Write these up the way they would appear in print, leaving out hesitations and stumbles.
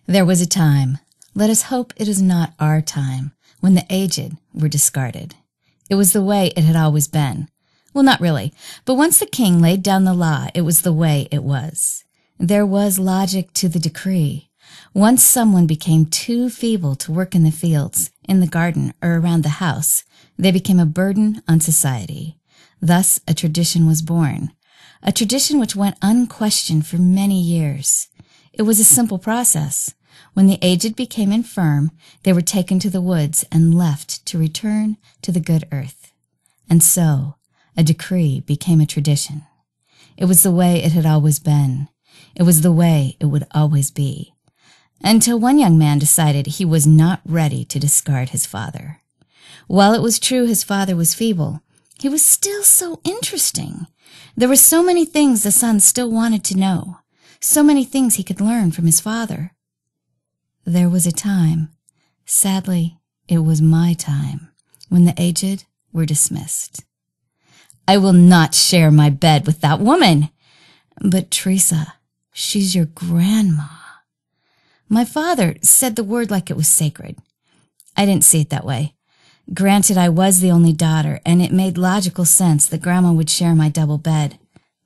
There was a time, let us hope it is not our time, when the aged were discarded. It was the way it had always been. Well, not really, but once the king laid down the law, it was the way it was. There was logic to the decree. Once someone became too feeble to work in the fields, in the garden, or around the house, they became a burden on society. Thus, a tradition was born, a tradition which went unquestioned for many years. It was a simple process. When the aged became infirm, they were taken to the woods and left to return to the good earth. And so, a decree became a tradition. It was the way it had always been. It was the way it would always be. Until one young man decided he was not ready to discard his father. While it was true his father was feeble, he was still so interesting. There were so many things the son still wanted to know, so many things he could learn from his father. There was a time, sadly, it was my time, when the aged were dismissed. I will not share my bed with that woman. But Teresa, she's your grandma. My father said the word like it was sacred. I didn't see it that way. Granted, I was the only daughter, and it made logical sense that Grandma would share my double bed.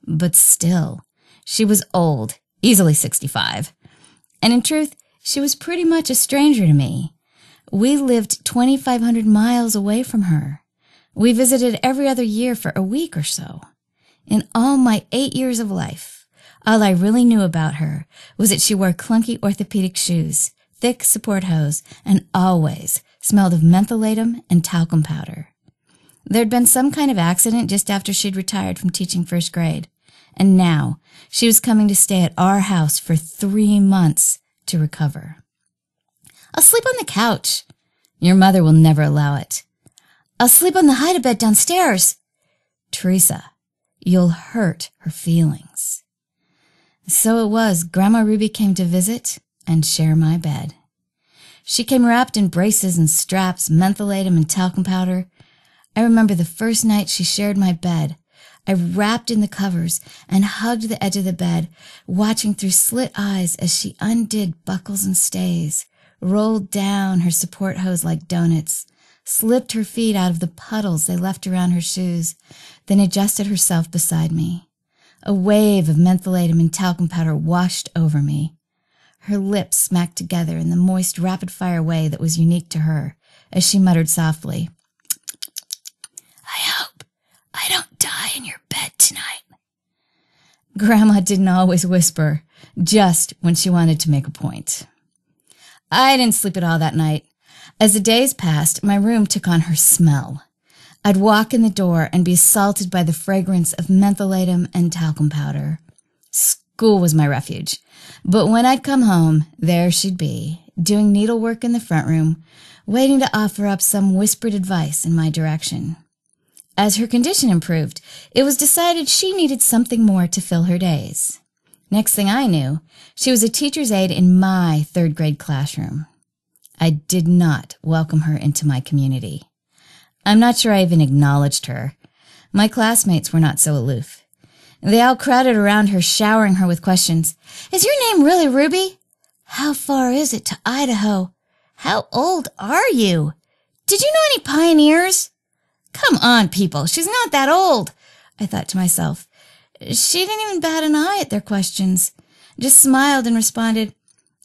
But still, she was old, easily 65. And in truth, she was pretty much a stranger to me. We lived 2,500 miles away from her. We visited every other year for a week or so. In all my 8 years of life, all I really knew about her was that she wore clunky orthopedic shoes, thick support hose, and always smelled of mentholatum and talcum powder. There'd been some kind of accident just after she'd retired from teaching first grade, and now she was coming to stay at our house for 3 months to recover. I'll sleep on the couch. Your mother will never allow it. I'll sleep on the hide-a-bed downstairs. Teresa, you'll hurt her feelings. So it was Grandma Ruby came to visit and share my bed. She came wrapped in braces and straps, mentholatum and talcum powder. I remember the first night she shared my bed. I wrapped in the covers and hugged the edge of the bed, watching through slit eyes as she undid buckles and stays, rolled down her support hose like donuts, slipped her feet out of the puddles they left around her shoes, then adjusted herself beside me. A wave of mentholatum and talcum powder washed over me. Her lips smacked together in the moist, rapid-fire way that was unique to her, as she muttered softly, I hope I don't die in your bed tonight. Grandma didn't always whisper, just when she wanted to make a point. I didn't sleep at all that night. As the days passed, my room took on her smell. I'd walk in the door and be assaulted by the fragrance of mentholatum and talcum powder. School was my refuge. But when I'd come home, there she'd be, doing needlework in the front room, waiting to offer up some whispered advice in my direction. As her condition improved, it was decided she needed something more to fill her days. Next thing I knew, she was a teacher's aide in my third-grade classroom. I did not welcome her into my community. I'm not sure I even acknowledged her. My classmates were not so aloof. They all crowded around her, showering her with questions. Is your name really Ruby? How far is it to Idaho? How old are you? Did you know any pioneers? Come on, people, she's not that old, I thought to myself. She didn't even bat an eye at their questions, just smiled and responded,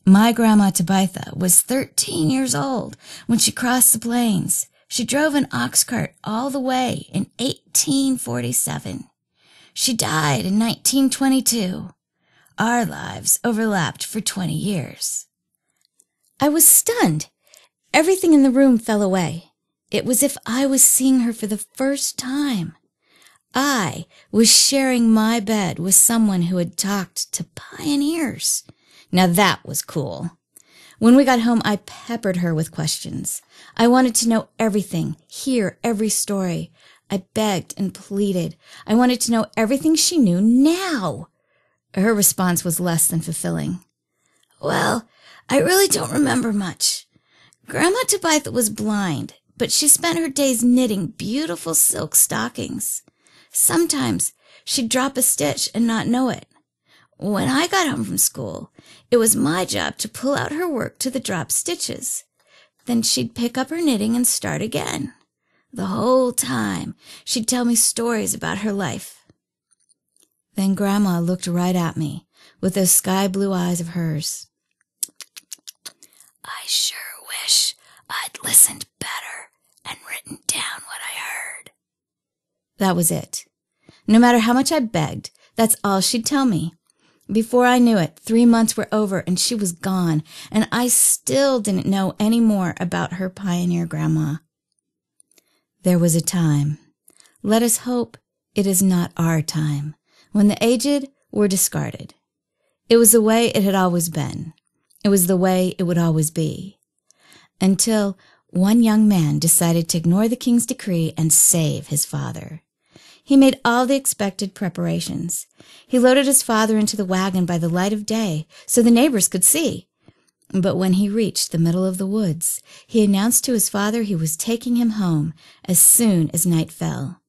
My grandma Tabitha was 13 years old when she crossed the plains. She drove an ox cart all the way in 1847. She died in 1922. Our lives overlapped for 20 years. I was stunned. Everything in the room fell away. It was as if I was seeing her for the first time. I was sharing my bed with someone who had talked to pioneers. Now that was cool. When we got home, I peppered her with questions. I wanted to know everything, hear every story. I begged and pleaded. I wanted to know everything she knew now. Her response was less than fulfilling. Well, I really don't remember much. Grandma Tabitha was blind, but she spent her days knitting beautiful silk stockings. Sometimes she'd drop a stitch and not know it. When I got home from school, it was my job to pull out her work to the dropped stitches. Then she'd pick up her knitting and start again. The whole time, she'd tell me stories about her life. Then Grandma looked right at me with those sky-blue eyes of hers. I sure wish I'd listened better and written down what I heard. That was it. No matter how much I begged, that's all she'd tell me. Before I knew it, 3 months were over and she was gone, and I still didn't know any more about her pioneer grandma. There was a time, let us hope it is not our time, when the aged were discarded. It was the way it had always been. It was the way it would always be. Until one young man decided to ignore the king's decree and save his father. He made all the expected preparations. He loaded his father into the wagon by the light of day so the neighbors could see. But when he reached the middle of the woods, he announced to his father he was taking him home as soon as night fell.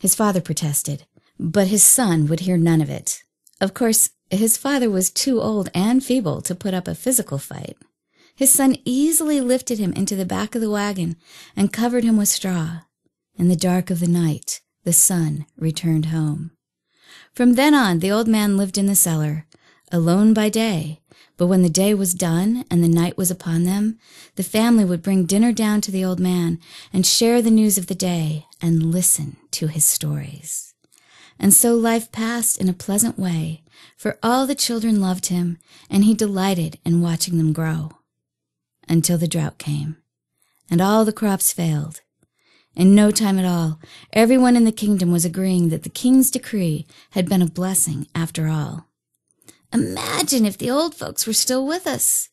His father protested, but his son would hear none of it. Of course, his father was too old and feeble to put up a physical fight. His son easily lifted him into the back of the wagon and covered him with straw. In the dark of the night, the son returned home. From then on, the old man lived in the cellar, alone by day, but when the day was done and the night was upon them, the family would bring dinner down to the old man and share the news of the day and listen to his stories. And so life passed in a pleasant way, for all the children loved him, and he delighted in watching them grow. Until the drought came, and all the crops failed. In no time at all, everyone in the kingdom was agreeing that the king's decree had been a blessing after all. Imagine if the old folks were still with us.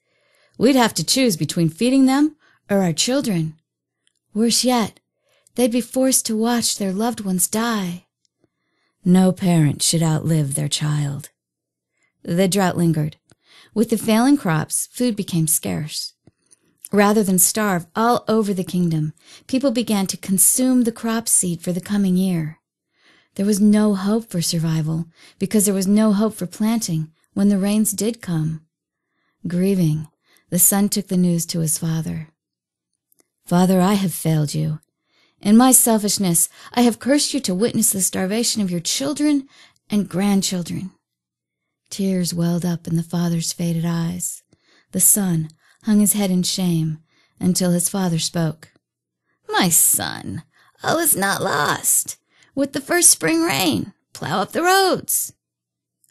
We'd have to choose between feeding them or our children. Worse yet, they'd be forced to watch their loved ones die. No parent should outlive their child. The drought lingered. With the failing crops, food became scarce. Rather than starve all over the kingdom, people began to consume the crop seed for the coming year. There was no hope for survival because there was no hope for planting when the rains did come. Grieving, the son took the news to his father. "Father, I have failed you. In my selfishness, I have cursed you to witness the starvation of your children and grandchildren." Tears welled up in the father's faded eyes. The son hung his head in shame until his father spoke. "My son, all is not lost. With the first spring rain, plow up the roads."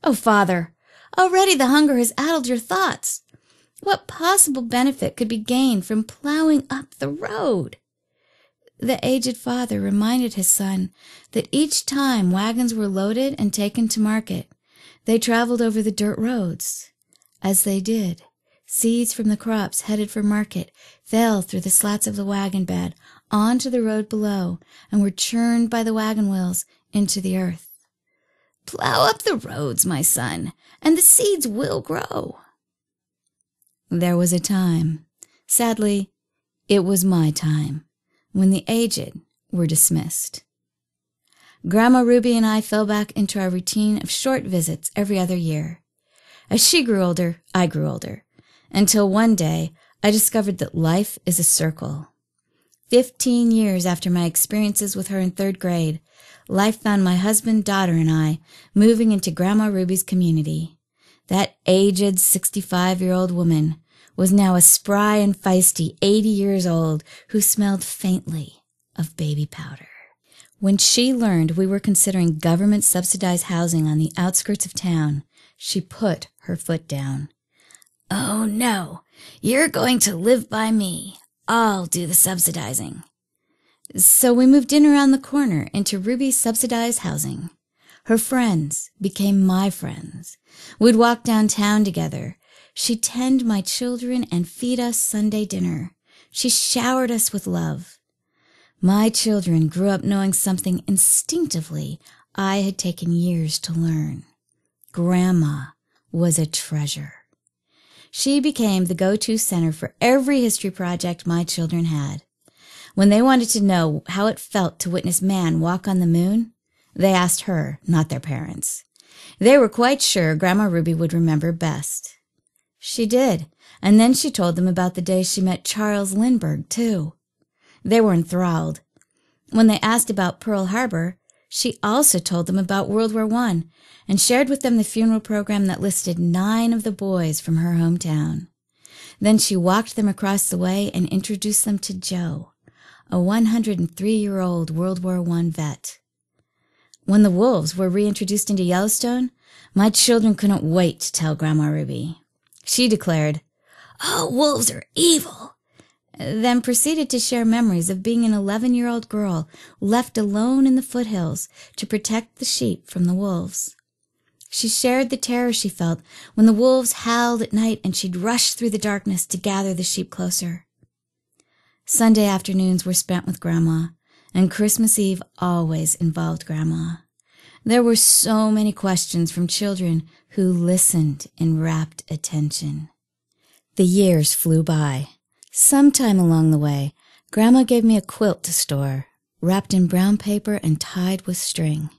"Oh, father, already the hunger has addled your thoughts. What possible benefit could be gained from plowing up the road?" The aged father reminded his son that each time wagons were loaded and taken to market, they traveled over the dirt roads. As they did, seeds from the crops headed for market fell through the slats of the wagon bed onto the road below and were churned by the wagon wheels into the earth. "Plow up the roads, my son, and the seeds will grow." There was a time, sadly, it was my time, when the aged were dismissed. Grandma Ruby and I fell back into our routine of short visits every other year. As she grew older, I grew older, until one day I discovered that life is a circle. 15 years after my experiences with her in 3rd grade, life found my husband, daughter, and I moving into Grandma Ruby's community. That aged 65-year-old woman was now a spry and feisty 80 years old who smelled faintly of baby powder. When she learned we were considering government-subsidized housing on the outskirts of town, she put her foot down. "Oh, no, you're going to live by me. I'll do the subsidizing." So we moved in around the corner into Ruby's subsidized housing. Her friends became my friends. We'd walk downtown together. She'd tend my children and feed us Sunday dinner. She showered us with love. My children grew up knowing something instinctively I had taken years to learn. Grandma was a treasure. She became the go-to center for every history project my children had. When they wanted to know how it felt to witness man walk on the moon, they asked her, not their parents. They were quite sure Grandma Ruby would remember best. She did, and then she told them about the day she met Charles Lindbergh, too. They were enthralled. When they asked about Pearl Harbor, she also told them about World War I and shared with them the funeral program that listed 9 of the boys from her hometown. Then she walked them across the way and introduced them to Joe, a 103-year-old World War I vet. When the wolves were reintroduced into Yellowstone, my children couldn't wait to tell Grandma Ruby. She declared, "Oh, wolves are evil," then proceeded to share memories of being an 11-year-old girl left alone in the foothills to protect the sheep from the wolves. She shared the terror she felt when the wolves howled at night and she'd rush through the darkness to gather the sheep closer. Sunday afternoons were spent with Grandma, and Christmas Eve always involved Grandma. There were so many questions from children who listened in rapt attention. The years flew by. Sometime along the way, Grandma gave me a quilt to store, wrapped in brown paper and tied with string.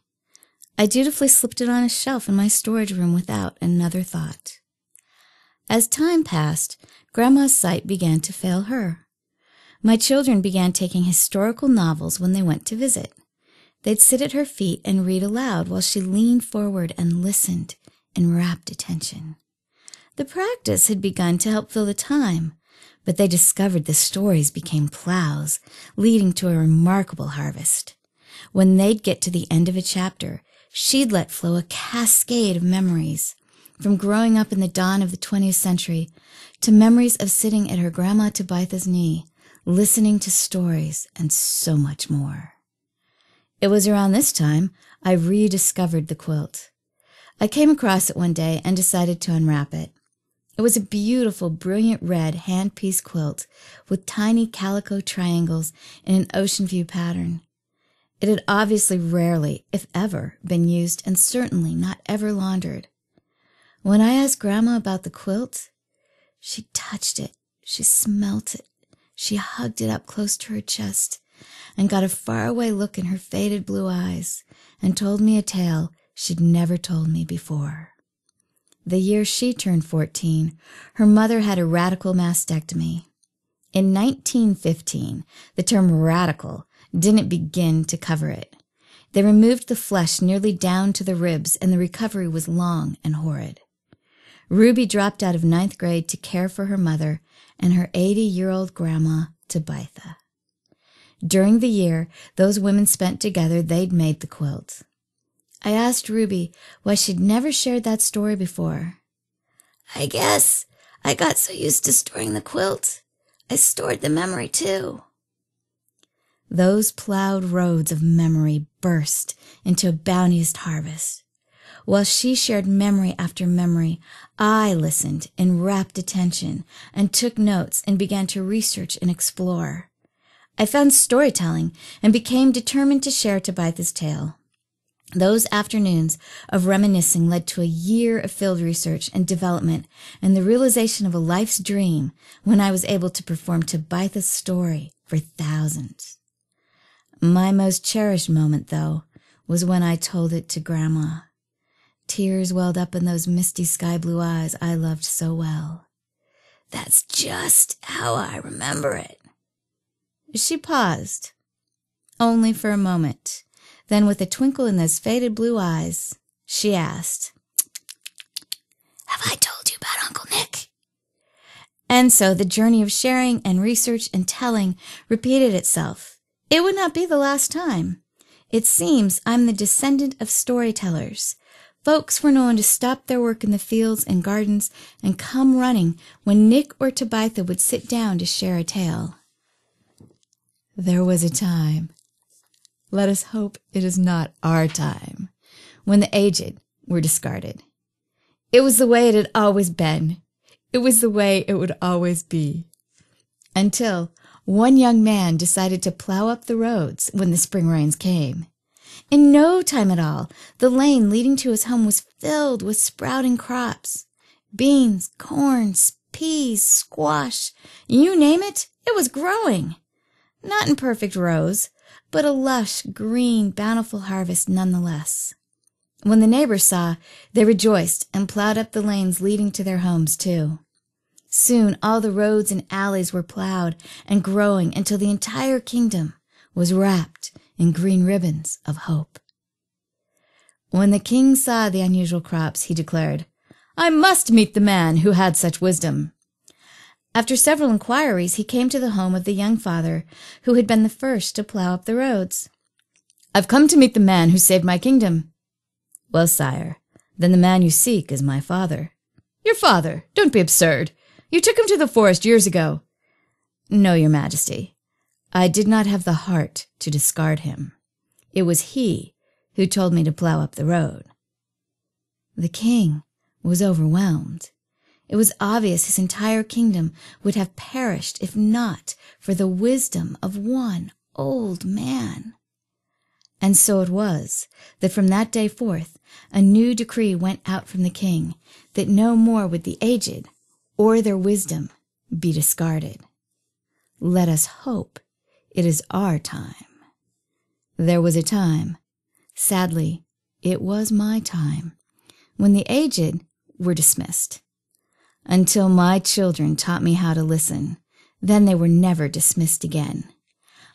I dutifully slipped it on a shelf in my storage room without another thought. As time passed, Grandma's sight began to fail her. My children began taking historical novels when they went to visit. They'd sit at her feet and read aloud while she leaned forward and listened in rapt attention. The practice had begun to help fill the time, but they discovered the stories became plows, leading to a remarkable harvest. When they'd get to the end of a chapter, she'd let flow a cascade of memories, from growing up in the dawn of the 20th century to memories of sitting at her Grandma Tabitha's knee, listening to stories, and so much more. It was around this time I rediscovered the quilt. I came across it one day and decided to unwrap it. It was a beautiful, brilliant red hand-piece quilt with tiny calico triangles in an ocean view pattern. It had obviously rarely, if ever, been used and certainly not ever laundered. When I asked Grandma about the quilt, she touched it, she smelt it, she hugged it up close to her chest and got a faraway look in her faded blue eyes and told me a tale she'd never told me before. The year she turned 14, her mother had a radical mastectomy. In 1915, the term radical didn't begin to cover it. They removed the flesh nearly down to the ribs, and the recovery was long and horrid. Ruby dropped out of 9th grade to care for her mother and her 80-year-old grandma, Tabitha. During the year those women spent together, they'd made the quilt. I asked Ruby why she'd never shared that story before. "I guess I got so used to storing the quilt, I stored the memory too." Those plowed roads of memory burst into a bounteous harvest. While she shared memory after memory, I listened in rapt attention and took notes and began to research and explore. I found storytelling and became determined to share Tabitha's tale. Those afternoons of reminiscing led to a year of field research and development and the realization of a life's dream when I was able to perform Tabitha's story for thousands. My most cherished moment, though, was when I told it to Grandma. Tears welled up in those misty sky blue eyes I loved so well. "That's just how I remember it." She paused, only for a moment. Then, with a twinkle in those faded blue eyes, she asked, "Have I told you about Uncle Nick?" And so the journey of sharing and research and telling repeated itself. It would not be the last time. It seems I'm the descendant of storytellers. Folks were known to stop their work in the fields and gardens and come running when Nick or Tabitha would sit down to share a tale. There was a time, let us hope it is not our time, when the aged were discarded. It was the way it had always been. It was the way it would always be. Until one young man decided to plow up the roads when the spring rains came. In no time at all, the lane leading to his home was filled with sprouting crops. Beans, corn, peas, squash, you name it, it was growing. Not in perfect rows, but a lush, green, bountiful harvest nonetheless. When the neighbors saw, they rejoiced and plowed up the lanes leading to their homes, too. Soon all the roads and alleys were plowed and growing until the entire kingdom was wrapped in green ribbons of hope. When the king saw the unusual crops, he declared, "I must meet the man who had such wisdom." After several inquiries, he came to the home of the young father who had been the first to plow up the roads. "I've come to meet the man who saved my kingdom." "Well, sire, then the man you seek is my father." "Your father? Don't be absurd. You took him to the forest years ago." "No, your majesty. I did not have the heart to discard him. It was he who told me to plow up the road." The king was overwhelmed. It was obvious his entire kingdom would have perished if not for the wisdom of one old man. And so it was that from that day forth a new decree went out from the king that no more would the aged or their wisdom be discarded. Let us hope it is our time. There was a time, sadly, it was my time, when the aged were dismissed. Until my children taught me how to listen, then they were never dismissed again.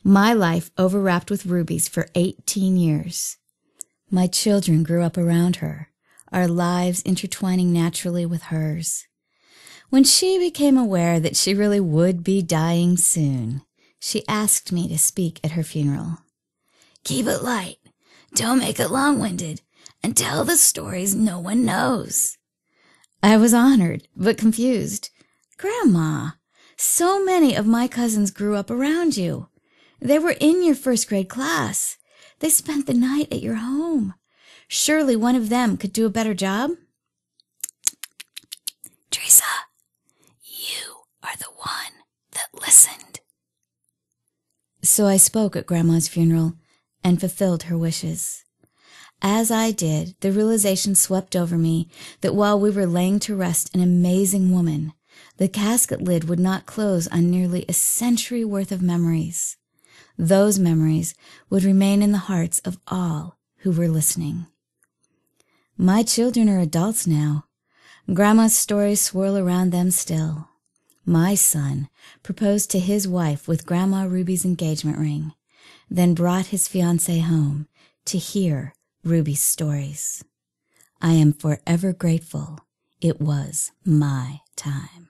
My life overwrapped with rubies for 18 years. My children grew up around her, our lives intertwining naturally with hers. When she became aware that she really would be dying soon, she asked me to speak at her funeral. "Keep it light, don't make it long-winded, and tell the stories no one knows." I was honored, but confused. "Grandma, so many of my cousins grew up around you. They were in your first-grade class. They spent the night at your home. Surely one of them could do a better job?" "Teresa, you are the one that listened." So I spoke at Grandma's funeral and fulfilled her wishes. As I did, the realization swept over me that while we were laying to rest an amazing woman, the casket lid would not close on nearly a century worth of memories. Those memories would remain in the hearts of all who were listening. My children are adults now. Grandma's stories swirl around them still. My son proposed to his wife with Grandma Ruby's engagement ring, then brought his fiancée home to hear Ruby's stories. I am forever grateful it was my time.